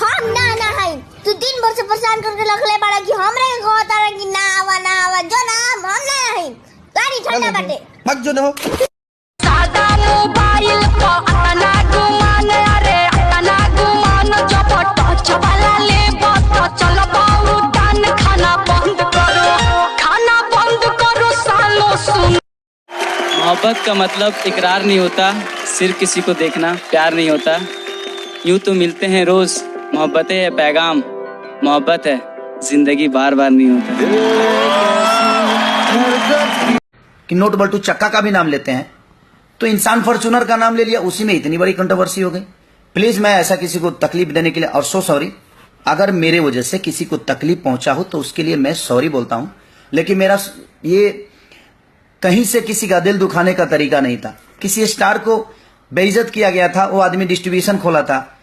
हम ना ना है तू दिन भर से परेशान करके रखले बड़ा कि हमरे कहता रे कि ना आवा जो ना हम ना है गाड़ी ठंडा बाटे भाग जो न हो सादा मोबाइल को अपना गुमान रे अपना गुमान जो टच वाला ले तो चलो बाऊ दान खाना बंद करो सालो सुन। मोहब्बत का मतलब इकरार नहीं होता, सिर्फ किसी को देखना प्यार नहीं होता। यूं तो मिलते हैं रोज, मोहब्बत है पैगाम, मोहब्बत है जिंदगी बार बार नहीं होता। कि नोट बल्टू चक्का का भी नाम लेते हैं तो इंसान फॉर्चूनर का नाम ले लिया, उसी में इतनी बड़ी कंट्रोवर्सी हो गई। प्लीज मैं ऐसा किसी को तकलीफ देने के लिए और सो सॉरी, अगर मेरे वजह से किसी को तकलीफ पहुंचा हो तो उसके लिए मैं सॉरी बोलता हूं, लेकिन मेरा ये कहीं से किसी का दिल दुखाने का तरीका नहीं था। किसी स्टार को बेइज्जत किया गया था, वो आदमी डिस्ट्रीब्यूशन खोला था,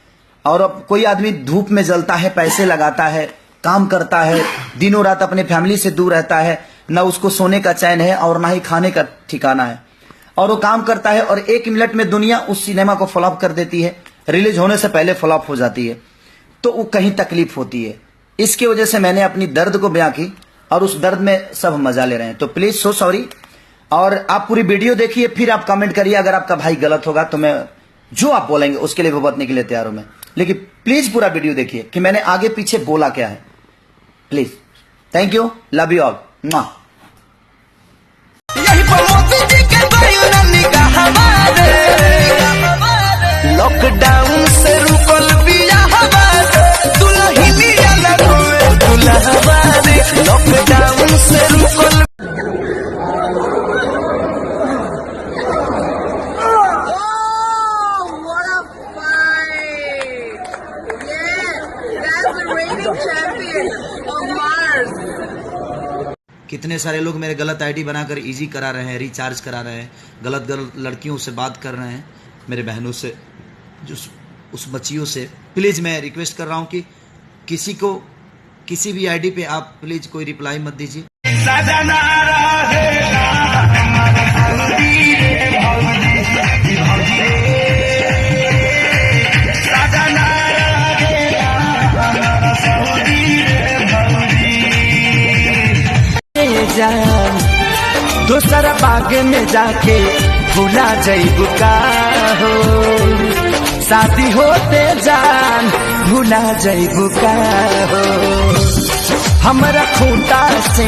और अब कोई आदमी धूप में जलता है, पैसे लगाता है, काम करता है, दिनों रात अपने फैमिली से दूर रहता है, ना उसको सोने का चैन है और ना ही खाने का ठिकाना है, और वो काम करता है और 1 मिनट में दुनिया उस सिनेमा को फ्लॉप कर देती है, रिलीज होने से पहले फ्लॉप हो जाती है, तो वो कहीं तकलीफ होती है। इसकी वजह से मैंने अपनी दर्द को बयां की और उस दर्द में सब मजा ले रहे हैं, तो प्लीज सो सॉरी। और आप पूरी वीडियो देखिए, फिर आप कमेंट करिए। अगर आपका भाई गलत होगा तो मैं जो आप बोलेंगे उसके लिए भुगतने के लिए तैयार हूं मैं, लेकिन प्लीज पूरा वीडियो देखिए कि मैंने आगे पीछे बोला क्या है। Please, thank you, love you all. Lockdown से रुकल बिया लॉकडाउन से रुकल। कितने सारे लोग मेरे गलत आईडी बनाकर इजी करा रहे हैं, रिचार्ज करा रहे हैं, गलत लड़कियों से बात कर रहे हैं, मेरे बहनों से, जो उस बच्चियों से। प्लीज़ मैं रिक्वेस्ट कर रहा हूं कि किसी को किसी भी आईडी पे आप प्लीज़ कोई रिप्लाई मत दीजिए। दूसरा बाग में जाके भूला जइबू का हो, शादी होते जान भूला जइबू का हो, हमरा खूंटा से